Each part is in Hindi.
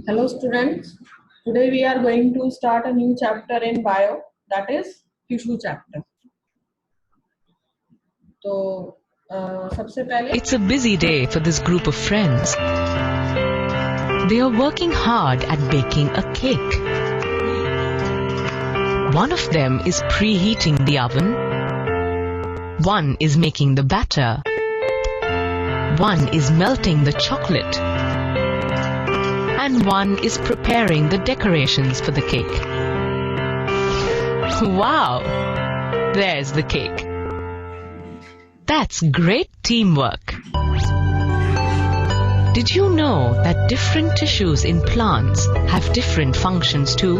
Hello students, today we are going to start a new chapter in bio, that is tissue chapter. तो सबसे पहले It's a busy day for this group of friends. They are working hard at baking a cake. One of them is preheating the oven. One is making the batter. One is melting the chocolate. And one is preparing the decorations for the cake. Wow! There's the cake. That's great teamwork. Did you know that different tissues in plants have different functions too?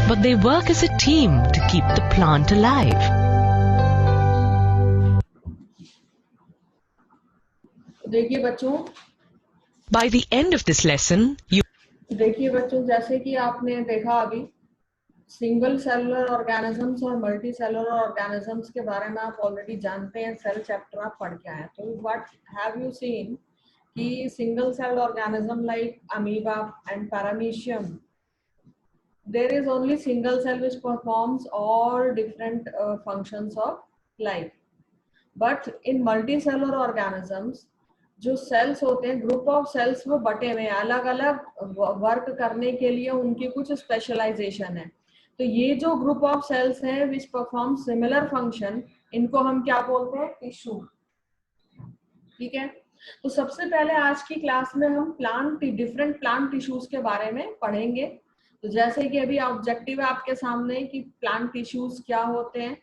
But they work as a team to keep the plant alive. देखिए बच्चों By the end of this lesson, जैसे कि आपने देखा अभी सिंगल सेलुलर ऑर्गेनिजम्स और मल्टी सेलुलर ऑर्गेनिजम्स के बारे में आप ऑलरेडी जानते हैं, सेल चैप्टर आप पढ़ के आए। तो व्हाट हैव यू सीन कि single cell organism like amoeba and paramecium, there is only single cell which performs all different functions of life. But in multicellular organisms जो सेल्स होते हैं, ग्रुप ऑफ सेल्स वो बटे हुए हैं, अलग अलग वर्क करने के लिए उनकी कुछ स्पेशलाइजेशन है। तो ये जो ग्रुप ऑफ सेल्स हैं विच परफॉर्म सिमिलर फंक्शन, इनको हम क्या बोलते हैं? टिश्यू। ठीक है, तो सबसे पहले आज की क्लास में हम डिफरेंट प्लांट टिश्यूज के बारे में पढ़ेंगे। तो जैसे कि अभी ऑब्जेक्टिव है आपके सामने कि प्लांट टिश्यूज क्या होते हैं,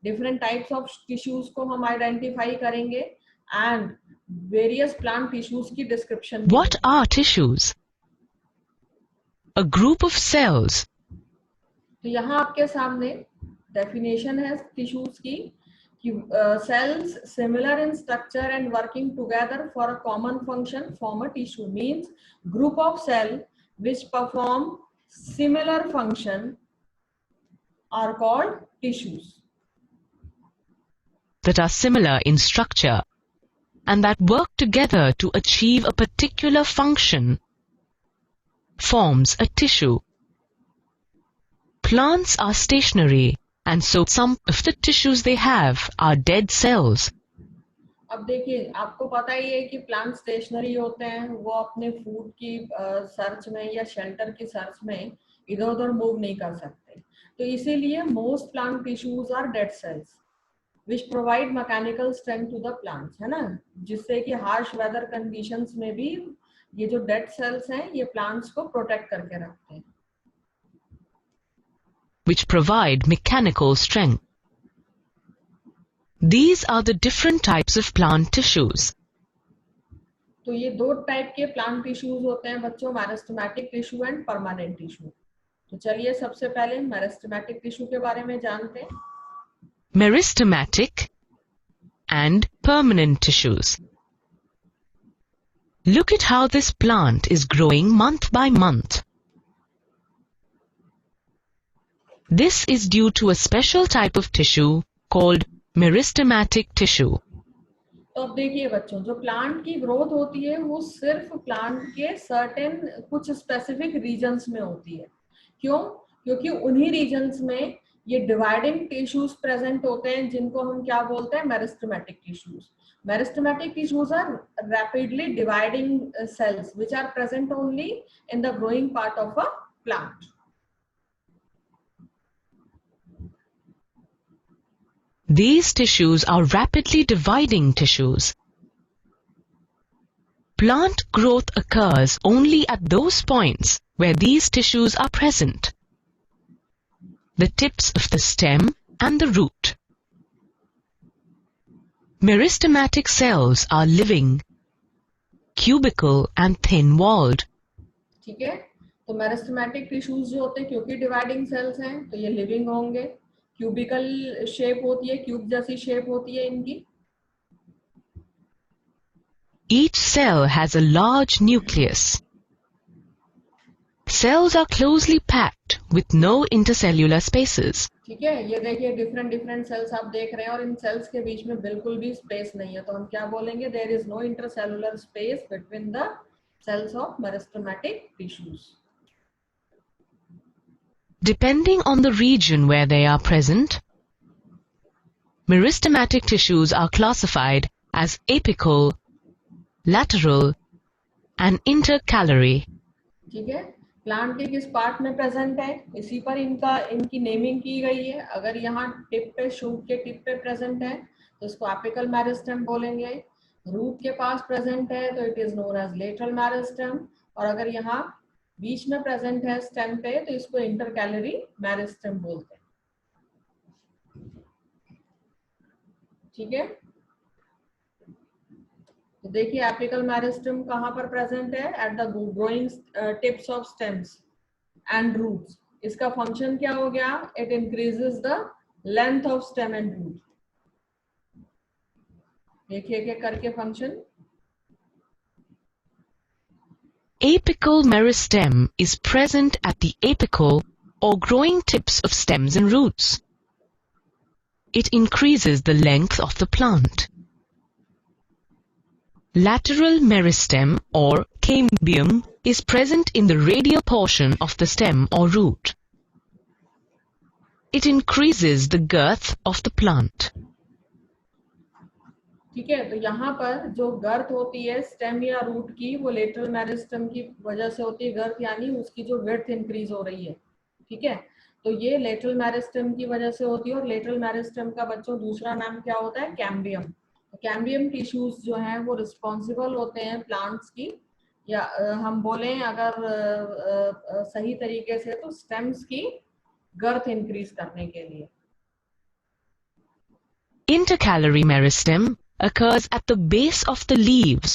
डिफरेंट टाइप्स ऑफ टिश्यूज को हम आइडेंटिफाई करेंगे एंड वेरियस प्लांट टिश्यूज की description. what are tissues? A group of cells. तो यहाँ आपके सामने डेफिनेशन है टिश्यूज की कि cells similar in structure and working together for a common function form a tissue. Means group of cell which perform similar function are called tissues. That are similar in structure and that work together to achieve a particular function forms a tissue. Plants are stationary, and so some of the tissues they have are dead cells. अब देखिए आपको पता ही है कि प्लांट स्टेशनरी होते हैं, वो अपने फूड की सर्च में या शेल्टर की सर्च में इधर उधर मूव नहीं कर सकते। तो इसीलिए most plant tissues are dead cells which provide mechanical strength to the plants, है ना, जिससे कि हार्श वेदर कंडीशंस में भी ये जो डेड सेल्स हैं ये प्लांट्स को प्रोटेक्ट करके रखते हैं। Which provide mechanical strength. These are the different types of plant tissues. तो ये दो टाइप के प्लांट टिश्यूज होते हैं बच्चों, meristematic tissue and permanent tissue. तो चलिए सबसे पहले मेरिस्टेमेटिक टिश्यू के बारे में जानते हैं। Meristematic and permanent tissues. Look at how this plant is growing month by month. This is due to a special type of tissue called meristematic tissue. तो अब देखिए बच्चों, जो प्लांट की ग्रोथ होती है वो सिर्फ प्लांट के सर्टेन कुछ स्पेसिफिक रीजन्स में होती है। क्यों? क्योंकि उन्हीं रीजन्स में ये डिवाइडिंग टिश्यूज प्रेजेंट होते हैं जिनको हम क्या बोलते हैं? Meristematic tissues. Meristematic tissues are rapidly dividing cells which are present only in the growing part of a plant. These tissues are rapidly dividing tissues. Plant growth occurs only at those points where these tissues are present. The tips of the stem and the root. Meristematic cells are living, cubical and thin-walled. ठीक है, तो मेरिस्टेमेटिक टिश्यूज जो होते हैं क्योंकि डिवाइडिंग सेल्स हैं तो ये लिविंग होंगे, क्यूबिकल शेप होती है, क्यूब जैसी शेप होती है इनकी। Each cell has a large nucleus. Cells are closely packed with no intercellular spaces. ठीक है, ये देखिए डिफरेंट सेल्स आप देख रहे हैं और इन सेल्स के बीच में बिल्कुल भी स्पेस नहीं है, तो हम क्या बोलेंगे? There is no intercellular space between the cells of meristematic tissues. Depending on the region where they are present, meristematic tissues are classified as apical, lateral, and intercalary. ठीक है, प्लांट के किस पार्ट में प्रेजेंट है, इसी पर इनकी नेमिंग की गई है. अगर यहाँ टिप पे, शूट के टिप पे प्रेजेंट है तो इसको एपिकल मेरिस्टेम बोलेंगे. रूट के पास प्रेजेंट है तो it is known as lateral meristem. और अगर यहाँ बीच में प्रेजेंट है स्टेम पे तो इसको इंटरकैलरी मेरिस्टेम बोलते हैं. ठीक है, तो देखिए एपिकल मेरिस्टेम कहाँ पर प्रेजेंट है, at the growing tips of stems and roots. इसका फंक्शन क्या हो गया, it increases the length of stem and root. देखिए क्या करके function. Apical meristem is present at the apical or growing tips of stems and roots. It increases the length of the plant. Lateral meristem or cambium is present in the radial portion of the stem or root. It increases the girth of the plant. ठीक है, तो यहाँ पर जो गर्थ होती है स्टेम या रूट की, वो लेटरल मेरिस्टेम की वजह से होती है गर्थ, यानी उसकी जो विड्थ इंक्रीज हो रही है. ठीक है, तो ये लेटरल मेरिस्टेम की वजह से होती है. और लेटरल मेरिस्टेम का बच्चों दूसरा नाम क्या होता है, कैम्बियम. तो कैम्बियम टिश्यूज जो हैं वो रिस्पॉन्सिबल होते हैं प्लांट्स की, या हम बोलें अगर सही तरीके से तो स्टेम्स की गर्थ इंक्रीज करने के लिए. Intercalary meristem occurs at the base of the leaves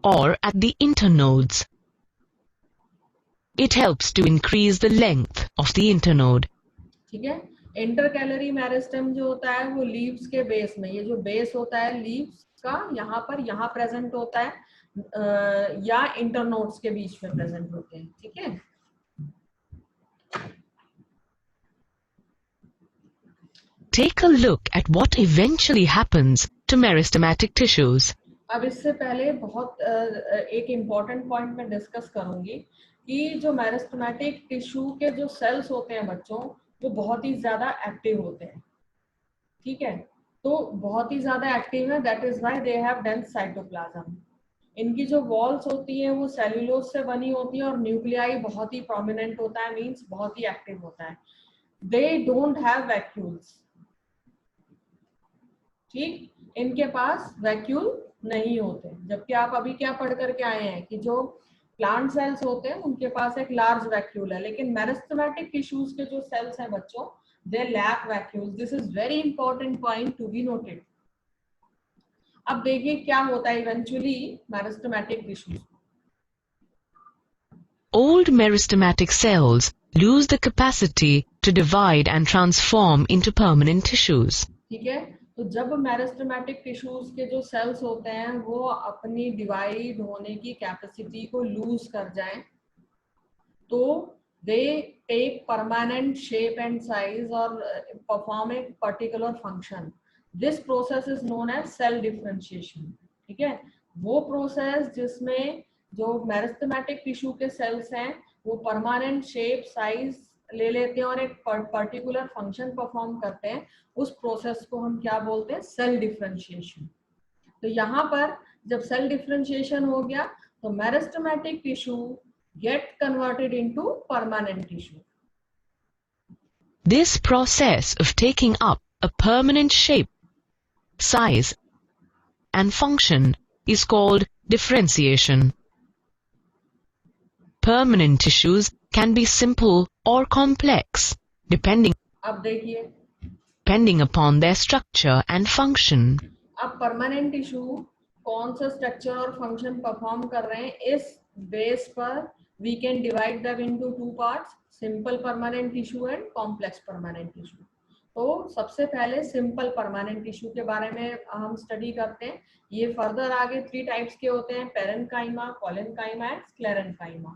or at the internodes. It helps to increase the length of the internode. ठीक है, इंटरकैलरी मेरिस्टेम जो होता है वो लीव्स के बेस में, ये जो बेस होता है लीव्स का यहाँ पर, यहाँ प्रेजेंट होता है या इंटरनोड्स के बीच में प्रेजेंट होते हैं. ठीक है, Take a look at what eventually happens to meristematic tissues. अब इससे पहले बहुत एक इम्पोर्टेंट पॉइंट मैं डिस्कस करूंगी कि जो मेरिस्टेमेटिक टिश्यू के जो सेल्स होते हैं बच्चों, वो बहुत ही ज्यादा एक्टिव होते हैं. ठीक है, तो बहुत ही ज्यादा एक्टिव है, that is why they have dense cytoplasm. इनकी जो वॉल्स होती हैं वो सेल्यूलोज से बनी होती है और न्यूक्लियाई बहुत ही प्रोमिनेंट होता है, मींस बहुत ही एक्टिव होता है. They don't have vacuoles. ठीक, इनके पास वैक्यूल नहीं होते. जबकि आप अभी क्या पढ़ करके आए हैं कि जो प्लांट सेल्स होते हैं उनके पास एक लार्ज वैक्यूल है, लेकिन मेरिस्टेमेटिक टिश्यूज के जो सेल्स हैं बच्चों, they lack vacuoles. This is very important point to be noted. अब देखिए क्या होता है eventually meristematic tissues. Old meristematic cells lose the capacity to divide and transform into permanent tissues. ठीक है, तो जब मेरिस्टेमेटिक टिश्यूज के जो सेल्स होते हैं वो अपनी डिवाइड होने की कैपेसिटी को लूज कर जाएं, तो they take permanent shape and size और perform a particular function. This process is known as cell differentiation. ठीक है, वो प्रोसेस जिसमें जो मेरिस्टेमेटिक टिश्यू के सेल्स हैं वो परमानेंट शेप साइज ले लेते हैं और एक पर्टिकुलर फंक्शन परफॉर्म करते हैं, उस प्रोसेस को हम क्या बोलते हैं, सेल डिफरेंशिएशन. तो यहाँ पर जब सेल डिफरेंशिएशन हो गया तो meristematic tissue get converted into permanent tissue. This process of taking up a permanent shape, size, and function is called differentiation. Permanent tissues can be simple or complex, depending अब देखिए, upon their structure and function. अब परमानेंट टिश्यू कौन सा स्ट्रक्चर और फंक्शन परफॉर्म कर रहे हैं, इस बेस पर we can divide them into two parts, simple permanent tissue and complex permanent tissue. तो सबसे पहले सिंपल परमानेंट टिश्यू के बारे में हम स्टडी करते हैं. ये फर्दर आगे 3 टाइप्स के होते हैं, parenchyma, collenchyma and sclerenchyma.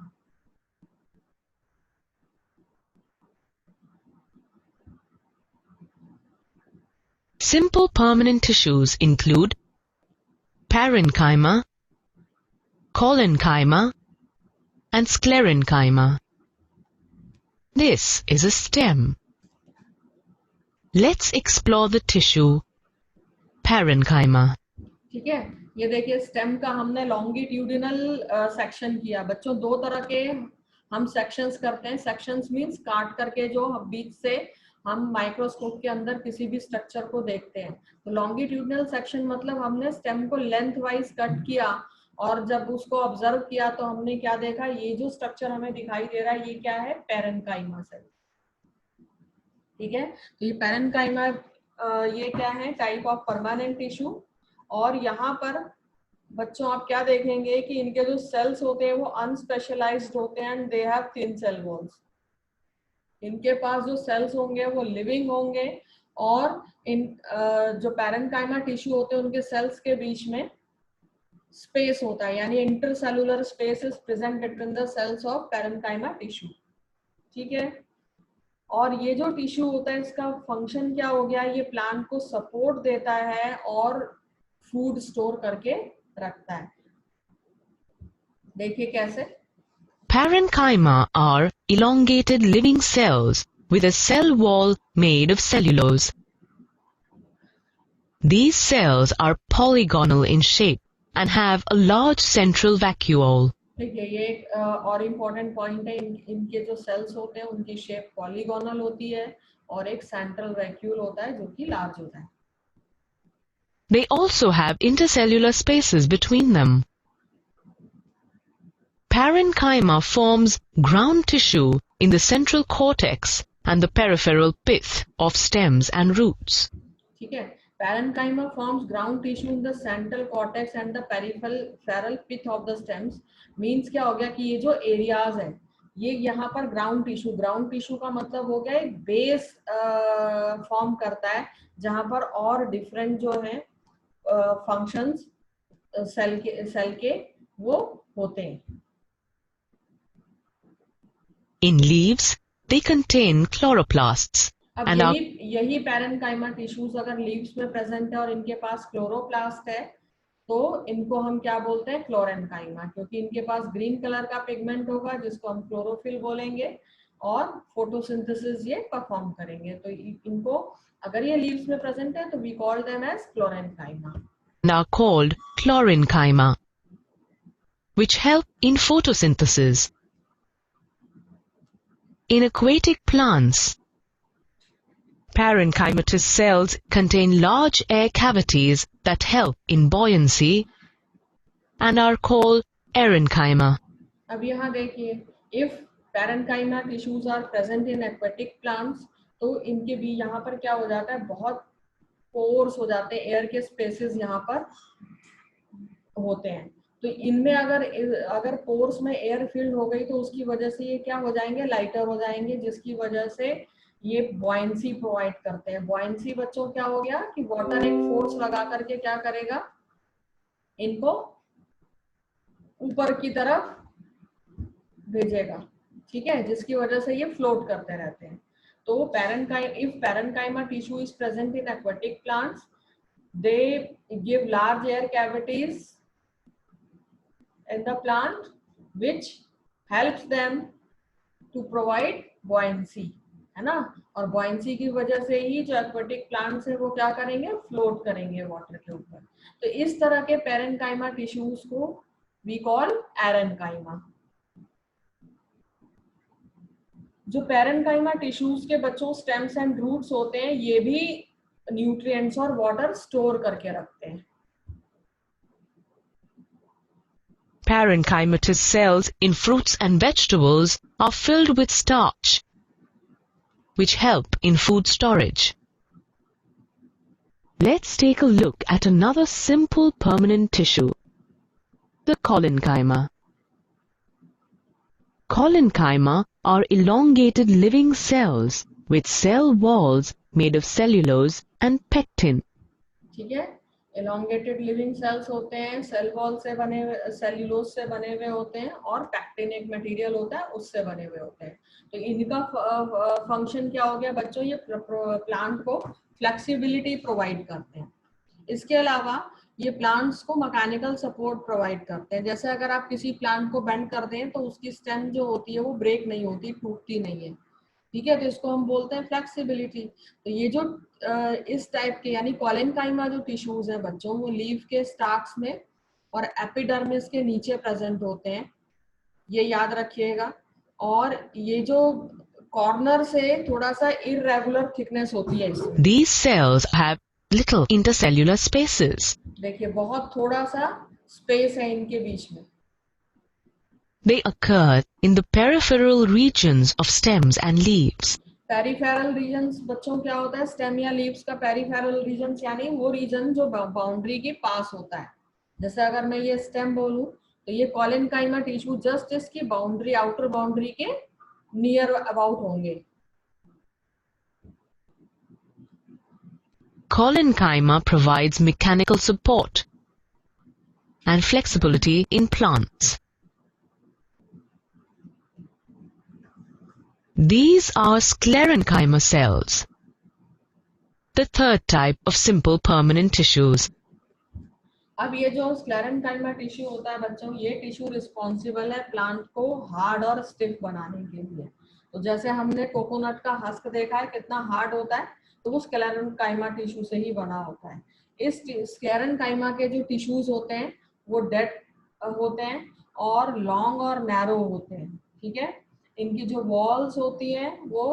Simple permanent tissues include parenchyma, collenchyma, and sclerenchyma. This is a stem. Let's explore the tissue parenchyma. ठीक है, ये देखिए स्टेम का हमने लॉन्गिट्यूडिनल सेक्शन किया। बच्चों दो तरह के हम सेक्शंस करते हैं। सेक्शंस मींस काट करके जो बीच से हम माइक्रोस्कोप के अंदर किसी भी स्ट्रक्चर को देखते हैं। तो लॉन्गिट्यूडिनल सेक्शन मतलब हमने स्टेम को लेंथ वाइज कट किया और जब उसको ऑब्जर्व किया तो हमने क्या देखा, ये जो स्ट्रक्चर हमें दिखाई दे रहा है ये क्या है, पैरेन्काइमा सेल। ठीक है, तो ये पैरेन्काइमा ये क्या है, टाइप ऑफ परमानेंट टिश्यू। और यहाँ पर बच्चों आप क्या देखेंगे कि इनके जो सेल्स होते हैं वो अनस्पेशलाइज्ड होते हैं and they have thin cell walls. इनके पास जो सेल्स होंगे वो लिविंग होंगे और इन जो पैरेन्काइमा टिश्यू होते हैं उनके सेल्स के बीच में स्पेस होता है, यानी intercellular space is present between the cells of parenchyma tissue. ठीक है, और ये जो टिश्यू होता है इसका फंक्शन क्या हो गया, ये प्लांट को सपोर्ट देता है और फूड स्टोर करके रखता है। देखिए कैसे। Parenchyma are elongated living cells with a cell wall made of cellulose. These cells are polygonal in shape and have a large central vacuole. ठीक है, ये एक और इम्पोर्टेंट पॉइंट है। इनके जो सेल्स होते हैं उनकी शेप पॉलीगोनल होती है और एक सेंट्रल वैक्यूल होता है जो कि लार्ज होता है। They also have intercellular spaces between them. Parenchyma forms ground tissue in the central cortex and the peripheral pith of stems and roots. ठीक है, parenchyma forms ground tissue in the central cortex and the peripheral pith of the stems. Means क्या हो गया कि ये जो एरियाज है ये यहाँ पर ग्राउंड टिश्यू का मतलब हो गया एक बेस फॉर्म करता है जहां पर और डिफरेंट जो है फंक्शंस सेल के वो होते हैं। In leaves, they contain chloroplasts. अब And यही पैरेन्काइमा टिश्यूज अगर लीव्स में प्रेजेंट है और इनके पास क्लोरोप्लास्ट है तो इनको हम क्या बोलते हैं, क्लोरेन्काइमा, क्योंकि इनके पास ग्रीन कलर का पिगमेंट होगा जिसको हम क्लोरोफिल बोलेंगे और फोटोसिंथेसिस ये परफॉर्म करेंगे। तो इनको अगर ये लीव्स में प्रेजेंट है तो we call them as chlorenchyma. are called chlorenchyma, which help in photosynthesis. In aquatic plants, parenchymatous cells contain large air cavities that help in buoyancy and are called erenchyma. अब यहाँ देखिए, if parenchyma tissues are present in aquatic plants तो इनके भी यहाँ पर क्या हो जाता है, बहुत पोर्स हो जाते हैं, एयर के स्पेसेस यहाँ पर होते हैं। तो इनमें अगर पोर्स में एयर फिल्ड हो गई तो उसकी वजह से ये क्या हो जाएंगे, लाइटर हो जाएंगे, जिसकी वजह से ये बॉयंसी प्रोवाइड करते हैं। बॉयंसी बच्चों क्या हो गया कि वाटर एक फोर्स लगा करके क्या करेगा, इनको ऊपर की तरफ भेजेगा। ठीक है, जिसकी वजह से ये फ्लोट करते रहते हैं। तो if parenchyma tissue is present in aquatic plants, they give large air cavities in the plant which helps them to provide buoyancy, है ना। और buoyancy की वजह से ही जो aquatic plants है वो क्या करेंगे, फ्लोट करेंगे वाटर के ऊपर। तो इस तरह के parenchyma tissues को we call erenchyma। जो पैरेन्काइमा टिश्यूज के बच्चों स्टेम्स एंड रूट्स होते हैं ये भी न्यूट्रिएंट्स और वाटर स्टोर करके रखते हैं। Parenchymatous cells in fruits and vegetables are filled with starch, which help in food storage. Let's take a look at another simple permanent tissue, the collenchyma. Collenchyma are elongated living cells with cell walls made of cellulose and pectin. ठीक है, elongated living cells होते हैं, सेल वॉल से बने, सेल्यूलोज से बने हुए होते हैं और पैक्टिन एक मटेरियल होता है उससे बने हुए होते हैं। तो इनका फंक्शन क्या हो गया बच्चों, ये प्लांट को फ्लेक्सिबिलिटी प्रोवाइड करते हैं। इसके अलावा ये प्लांट्स को मैकेनिकल सपोर्ट प्रोवाइड करते हैं। जैसे अगर आप किसी प्लांट को बेंड कर दें तो उसकी स्टेम जो होती है वो ब्रेक नहीं होती, टूटती नहीं है, ठीक है, तो इसको हम बोलते हैं फ्लेक्सिबिलिटी। तो ये जो इस टाइप के यानी कॉलेनकाइमा जो टिश्यूज हैं बच्चों, वो लीफ के स्टाक्स में और एपिडर्मिस के नीचे प्रेजेंट होते हैं, ये याद रखिएगा। और ये जो कॉर्नर से थोड़ा सा इरेगुलर थिकनेस होती है इसमें, These cells have little intercellular spaces. देखिए बहुत थोड़ा सा स्पेस है इनके बीच में। They occur in the peripheral regions of stems and leaves. Peripheral regions बच्चों क्या होता है, स्टेम या लीव्स का पेरिफेरल रीजन्स यानी वो रीजन जो बाउंड्री के पास होता है। जैसे अगर मैं ये स्टेम बोलूं तो ये कॉलेनकाइमा टिश्यू जस्ट इसकी बाउंड्री, आउटर बाउंड्री के नियर अबाउट होंगे। Collenchyma provides mechanical support and flexibility in plants. These are sclerenchyma cells, the third type of simple permanent tissues. अब ये जो स्क्लेरेनकाइमा टिश्यू होता है बच्चों, ये टिश्यू रिस्पॉन्सिबल है प्लांट को हार्ड और स्टिफ बनाने के लिए। तो जैसे हमने कोकोनट का हस्क देखा है कितना हार्ड होता है, तो वो स्क्लेरेनकाइमा टिश्यू से ही बना होता है। इस स्क्लेरेनकाइमा के जो टिश्यूज होते हैं वो डेड होते हैं और लॉन्ग और नैरो होते हैं, ठीक है। इनकी जो वॉल्स होती है वो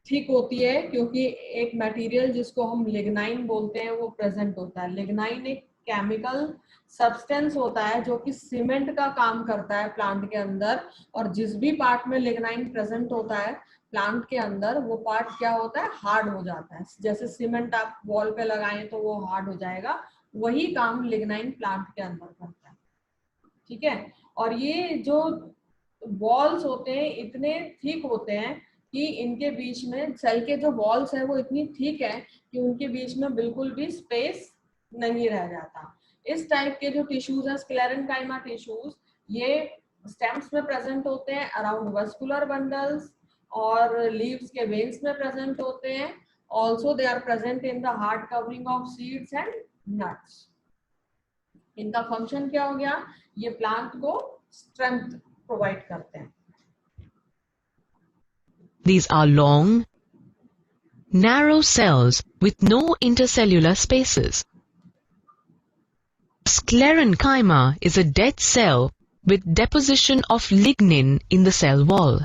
ठीक होती है क्योंकि एक मटेरियल जिसको हम लिग्नाइन बोलते हैं वो प्रेजेंट होता है। लिग्नाइन एक केमिकल सब्सटेंस होता है जो कि सीमेंट का काम करता है प्लांट के अंदर, और जिस भी पार्ट में लिग्नाइन प्रेजेंट होता है प्लांट के अंदर वो पार्ट क्या होता है, हार्ड हो जाता है। जैसे सीमेंट आप वॉल पे लगाएं तो वो हार्ड हो जाएगा, वही काम लिग्नाइन प्लांट के अंदर करता है, ठीक है। और ये जो वॉल्स होते हैं इतने थिक होते हैं कि इनके बीच में सेल के जो वॉल्स है वो इतनी थिक है कि उनके बीच में बिल्कुल भी स्पेस नहीं रह जाता। इस टाइप के जो टिश्यूज हैं स्क्लेरेनकाइमा टिश्यूज, ये स्टेम्स में प्रेजेंट होते हैं अराउंड वस्कुलर बंडल्स और लीव्स के वेन्स में प्रेजेंट होते हैं। Also they are present in the hard covering of seeds and nuts. इनका फंक्शन क्या हो गया, ये प्लांट को स्ट्रेंथ प्रोवाइड करते हैं। These are long, narrow cells with no intercellular spaces. Sclerenchyma is a dead cell with deposition of lignin in the cell wall.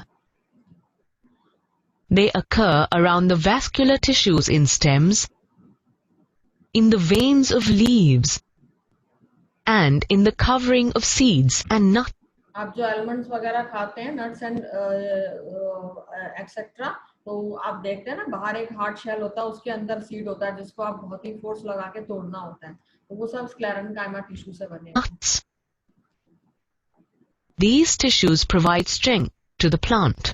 They occur around the vascular tissues in stems, in the veins of leaves, and in the covering of seeds and nuts. आप जो आलमंड्स वगैरह खाते हैं, नट्स एंड एक्सेट्रा, तो आप देखते हैं ना बाहर एक हार्ड शेल होता है, उसके अंदर सीड होता है जिसको आप बहुत ही फोर्स लगा के तोड़ना होता है, तो वो सब स्क्लेरेनकाइमा टिश्यू से बने हैं। Nuts. These tissues provide strength to the plant.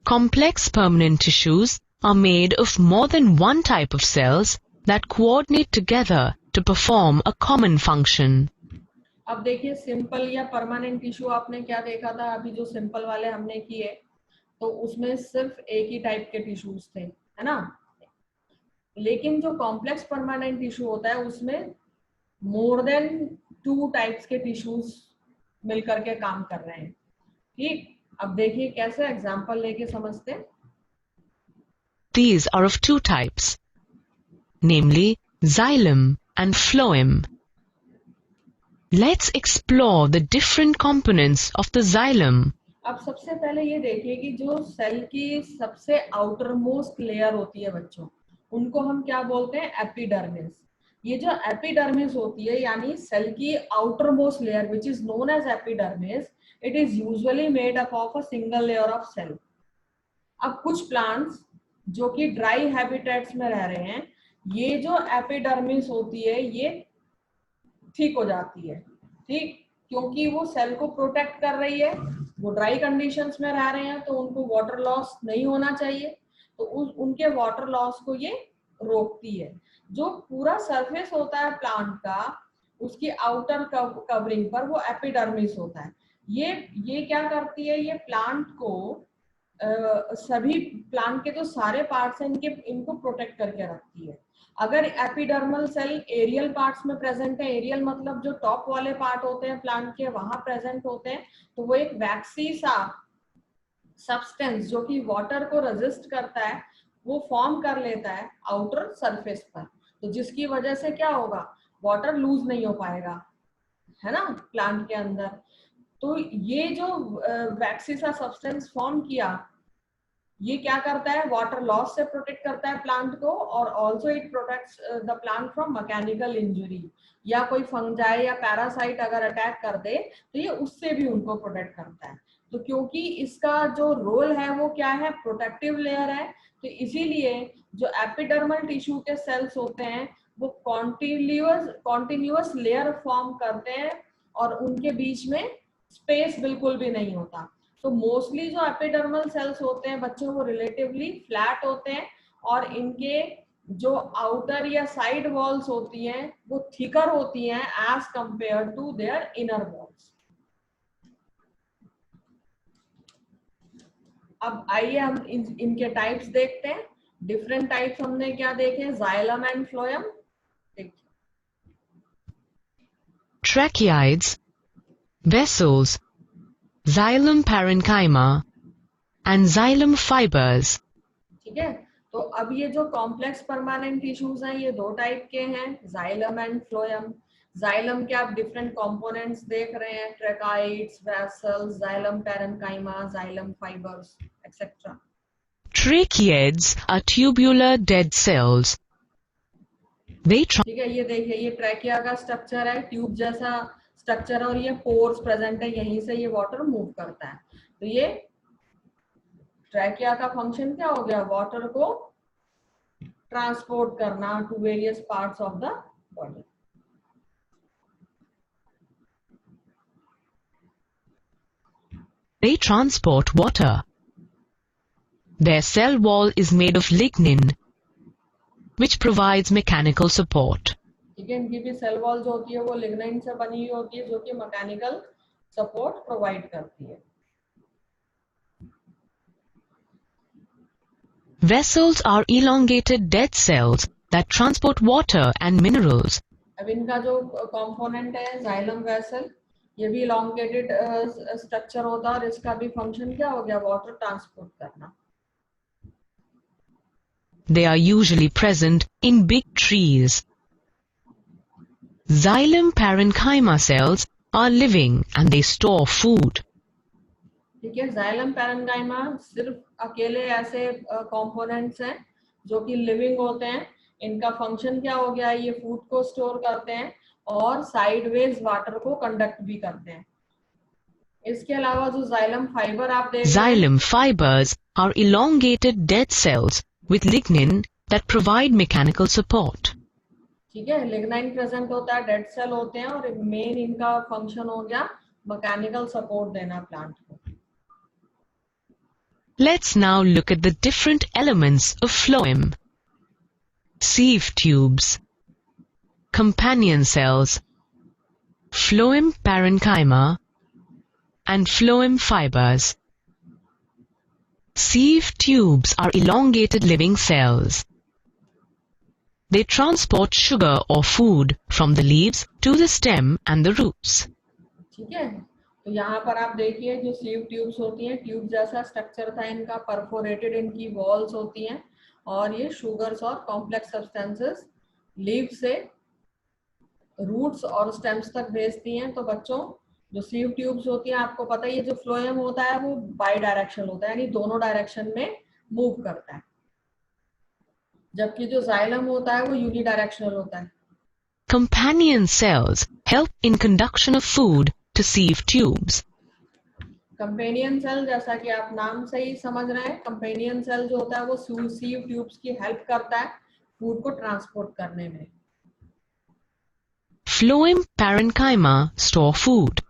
Complex permanent tissues are made of more than one type of cells that coordinate together to perform a common function. अब देखिए सिंपल या परमानेंट टिश्यू आपने क्या देखा था, अभी जो सिंपल वाले हमने किए तो उसमें सिर्फ एक ही टाइप के टिश्यूज थे, है ना। लेकिन जो कॉम्प्लेक्स परमानेंट टिश्यू होता है उसमें मोर देन 2 टाइप्स के टिश्यूज मिलकर के काम कर रहे हैं, ठीक। अब देखिए कैसे एग्जांपल लेके समझते हैं। These are of two types, namely xylem and phloem. Let's explore the different components of the xylem. अब सबसे पहले ये देखिए कि जो सेल की सबसे आउटर मोस्ट लेयर होती है बच्चों, उनको हम क्या बोलते हैं, एपिडर्मिस। ये जो एपिडर्मिस होती है यानी सेल की outermost layer which is known as epidermis, it is usually made up of a single layer of cell. अब कुछ प्लांट्स जो कि ड्राई हैबिटेट्स में रह रहे हैं, ये जो एपिडर्मिस होती है ये ठीक हो जाती है, ठीक, क्योंकि वो सेल को प्रोटेक्ट कर रही है। वो ड्राई कंडीशंस में रह रहे हैं तो उनको वाटर लॉस नहीं होना चाहिए, तो उनके वाटर लॉस को ये रोकती है। जो पूरा सरफेस होता है प्लांट का, उसकी आउटर कवरिंग पर वो एपिडर्मिस होता है। ये क्या करती है, ये प्लांट को सभी प्लांट के जो सारे पार्ट्स हैं इनको प्रोटेक्ट करके रखती है। अगर एपिडर्मल सेल एरियल पार्ट्स में प्रेजेंट है, एरियल मतलब जो टॉप वाले पार्ट होते हैं प्लांट के वहां प्रेजेंट होते हैं, तो वो एक वैक्सी सा सब्सटेंस जो कि वाटर को रेजिस्ट करता है वो फॉर्म कर लेता है आउटर सरफेस पर, तो जिसकी वजह से क्या होगा, वाटर लूज नहीं हो पाएगा, है ना, प्लांट के अंदर। तो ये जो वैक्सी सा सब्सटेंस फॉर्म किया, ये क्या करता है, वाटर लॉस से प्रोटेक्ट करता है प्लांट को, और also it protects the plant from mechanical injury, या कोई फंजाई या पैरासाइट अगर अटैक कर दे तो ये उससे भी उनको प्रोटेक्ट करता है। तो क्योंकि इसका जो रोल है वो क्या है, प्रोटेक्टिव लेयर है, तो इसीलिए जो एपिडर्मल टिश्यू के सेल्स होते हैं वो कॉन्टिन्यूअस लेयर फॉर्म करते हैं और उनके बीच में स्पेस बिल्कुल भी नहीं होता। तो मोस्टली जो एपिडर्मल सेल्स होते हैं बच्चों वो रिलेटिवली फ्लैट होते हैं, और इनके जो आउटर या साइड वॉल्स होती हैं वो थिकर होती हैं as compare to their inner walls. अब आइए हम इनके टाइप्स देखते हैं। डिफरेंट टाइप्स हमने क्या देखे, xylem and phloem. Tracheids, vessels, xylem parenchyma, and xylem fibers. ठीक है, तो अब ये जो कॉम्प्लेक्स परमानेंट टिश्यूज हैं ये दो टाइप के हैं, जाइलम एंड फ्लोएम। जाइलम के आप डिफरेंट कंपोनेंट्स देख रहे हैं, tracheids, vessels, xylem parenchyma, xylem fibres etcetera. Tracheids are tubular dead cells. ठीक है, ये देखिए ये ट्रैकिया का स्ट्रक्चर है, ट्यूब जैसा स्ट्रक्चर है, और ये पोर्स प्रेजेंट है, यहीं से ये वाटर मूव करता है। तो ये ट्रैकिया का फंक्शन क्या हो गया, वाटर को ट्रांसपोर्ट करना to various parts of the body. They transport water. Their cell wall is made of lignin, which provides mechanical support. ठीक है, इनकी भी सेल वॉल जो होती है वो लिग्नाइन से बनी हुई होती है जो कि मैकेनिकल सपोर्ट प्रोवाइड करती है। Vessels are elongated dead cells that transport water and minerals. अब इनका जो कंपोनेंट है जाइलम वेसल, ये भी इलोंगेटेड स्ट्रक्चर होता है और इसका भी फंक्शन क्या हो गया, वाटर ट्रांसपोर्ट करना। They are usually present in big trees. Xylem parenchyma cells are living and they store food. ठीक है, जाइलम पैरेन्काइमा सिर्फ अकेले ऐसे कंपोनेंट्स हैं जो कि लिविंग होते हैं, इनका फंक्शन क्या हो गया, ये फूड को स्टोर करते हैं और साइडवेज वाटर को कंडक्ट भी करते हैं। इसके अलावा जो जाइलम फाइबर आप देख रहे हैं, Xylem fibers are elongated dead cells with lignin that provide mechanical support. ठीक है, लिग्नाइन प्रेजेंट होता है, डेड सेल होते हैं, और मेन इनका फंक्शन हो गया मैकेनिकल सपोर्ट देना प्लांट को। Let's now look at the different elements of phloem. Sieve tubes, companion cells, phloem parenchyma, and phloem fibers. Sieve tubes are elongated living cells. They transport sugar or food from the leaves to the stem and the roots. ठीक है, तो यहाँ पर आप देखिए जो सीव ट्यूब्स होती हैं, ट्यूब जैसा स्ट्रक्चर था इनका, परफोरेटेड इनकी वॉल्स होती हैं, और ये शुगर्स और कॉम्प्लेक्स सब्सटेंसेस लीव से रूट्स और स्टेम्स तक भेजती हैं। तो बच्चों जो सीव ट्यूब्स होती हैं, आपको पता है ये जो फ्लोएम होता है वो बाई डायरेक्शनल होता है, यानी दोनों डायरेक्शन में मूव करता है, जबकि जो जाइलम होता है वो यूनिडायरेक्शनल होता है। Companion cells help in conduction of food to sieve tubes. Companion cell, जैसा कि आप नाम से ही समझ रहे हैं, कंपेनियन सेल जो होता है वो सीव ट्यूब्स की हेल्प करता है फूड को ट्रांसपोर्ट करने में। Phloem parenchyma store food.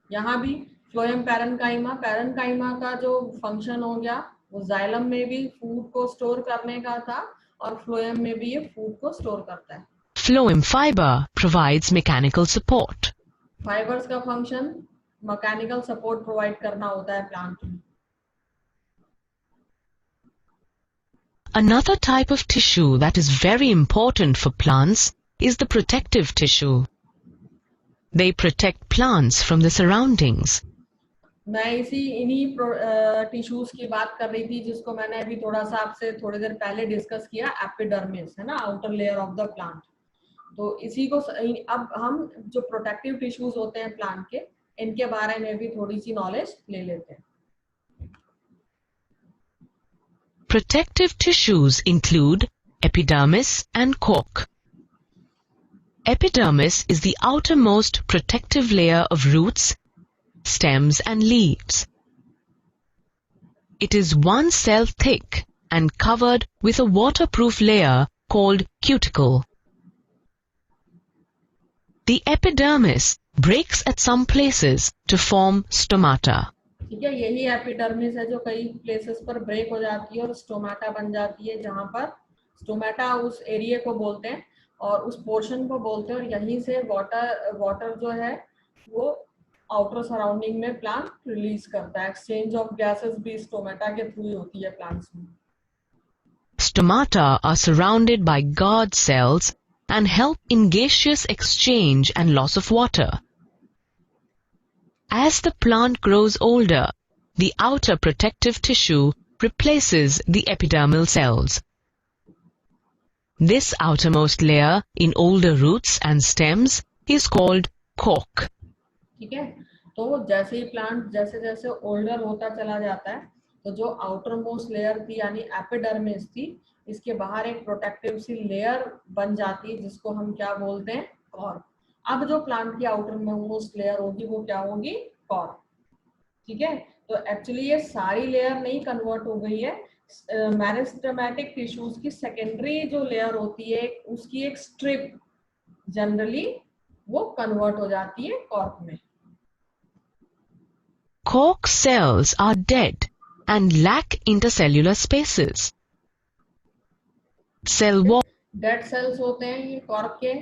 यहाँ भी फ्लोएम पैरेन्काइमा का जो फंक्शन हो गया वो जाइलम में भी फूड को स्टोर करने का था, और फ्लोएम में भी ये फूड को स्टोर करता है। Phloem fiber provides mechanical support. Fibres का फंक्शन मैकेनिकल सपोर्ट प्रोवाइड करना होता है प्लांट में। Another type of tissue that is very important for plants is the protective tissue. They protect plants from the surroundings. मैं इन्हीं टिश्यूज की बात कर रही थी जिसको मैंने अभी थोड़ा सा आपसे थोड़ी देर पहले डिस्कस किया, एपिडर्मिस है ना, outer layer of the plant. तो इसी को अब हम जो प्रोटेक्टिव टिश्यूज होते हैं प्लांट के, इनके बारे में भी थोड़ी सी नॉलेज ले लेते हैं। Protective tissues include epidermis and cork. Epidermis is the outermost protective layer of roots, stems and leaves. It is 1 cell thick and covered with a waterproof layer called cuticle. The epidermis breaks at some places to form stomata. ठीक है, यही एपिडर्मिस है जो कई प्लेसेस पर ब्रेक हो जाती है और स्टोमाटा बन जाती है, जहां पर स्टोमाटा उस एरिया को बोलते हैं और उस पोर्शन को बोलते हैं, और यहीं से वाटर जो है वो आउटर सराउंडिंग में प्लांट रिलीज करता है। एक्सचेंज ऑफ गैसेस भी स्टोमाटा के थ्रू ही होती है प्लांट्स में। Stomata are surrounded by guard cells and help in gaseous exchange and loss of water. As the plant grows older, the outer protective tissue replaces the epidermal cells. This outermost layer in older roots and stems is called cork. ठीक है, तो जैसे ही प्लांट जैसे जैसे ओल्डर होता चला जाता है, तो जो आउटर मोस्ट लेयर थी यानी एपिडर्मिस थी, इसके बाहर एक प्रोटेक्टिव सी लेयर बन जाती है जिसको हम क्या बोलते हैं, कॉर्क। अब जो प्लांट की आउटर मोस्ट लेयर होगी वो क्या होगी, कॉर्क। ठीक है, तो एक्चुअली ये सारी लेयर नहीं कन्वर्ट हो गई है, मेरिस्टेमेटिक टिश्यूज की सेकेंडरी जो लेयर होती है उसकी एक स्ट्रिप जनरली वो कन्वर्ट हो जाती है कॉर्क में। Cork cells are dead and lack intercellular spaces. Cell wall dead cells होते हैं ये कॉर्क के,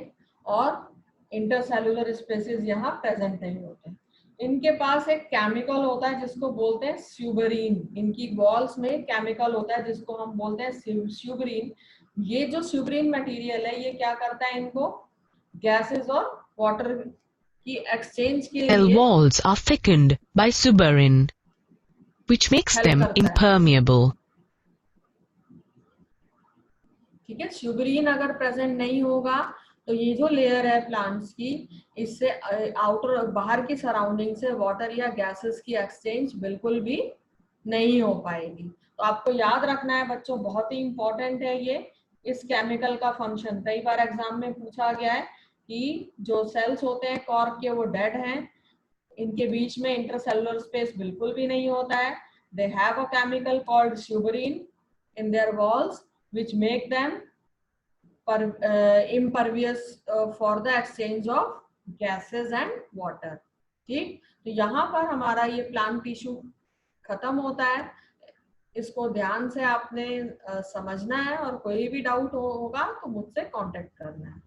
और इंटरसेलुलर स्पेसेस यहाँ प्रेजेंट नहीं होते। इनके पास एक केमिकल होता है जिसको बोलते हैं स्यूबरीन। इनकी वॉल्स में केमिकल होता है जिसको हम बोलते हैं स्यूबरीन। ये जो स्यूबरीन मटेरियल है ये क्या करता है, इनको गैसेस और वाटर की एक्सचेंज के cell लिए walls are thickened by suberin, which makes help them करता है। impermeable. ठीक है, स्यूबरीन अगर प्रेजेंट नहीं होगा तो ये जो लेयर है प्लांट्स की, इससे आउटर बाहर की सराउंडिंग से वाटर या गैसेस की एक्सचेंज बिल्कुल भी नहीं हो पाएगी। तो आपको याद रखना है बच्चों, बहुत ही इंपॉर्टेंट है ये, इस केमिकल का फंक्शन। कई बार एग्जाम में पूछा गया है कि जो सेल्स होते हैं कॉर्क के वो डेड हैं, इनके बीच में इंटरसेलुलर स्पेस बिल्कुल भी नहीं होता है। They have a chemical called suberin in their walls which make them impervious for the exchange of gases and water। ठीक, तो यहाँ पर हमारा ये प्लांट टिश्यू खत्म होता है। इसको ध्यान से आपने समझना है, और कोई भी डाउट होगा तो मुझसे कांटेक्ट करना है।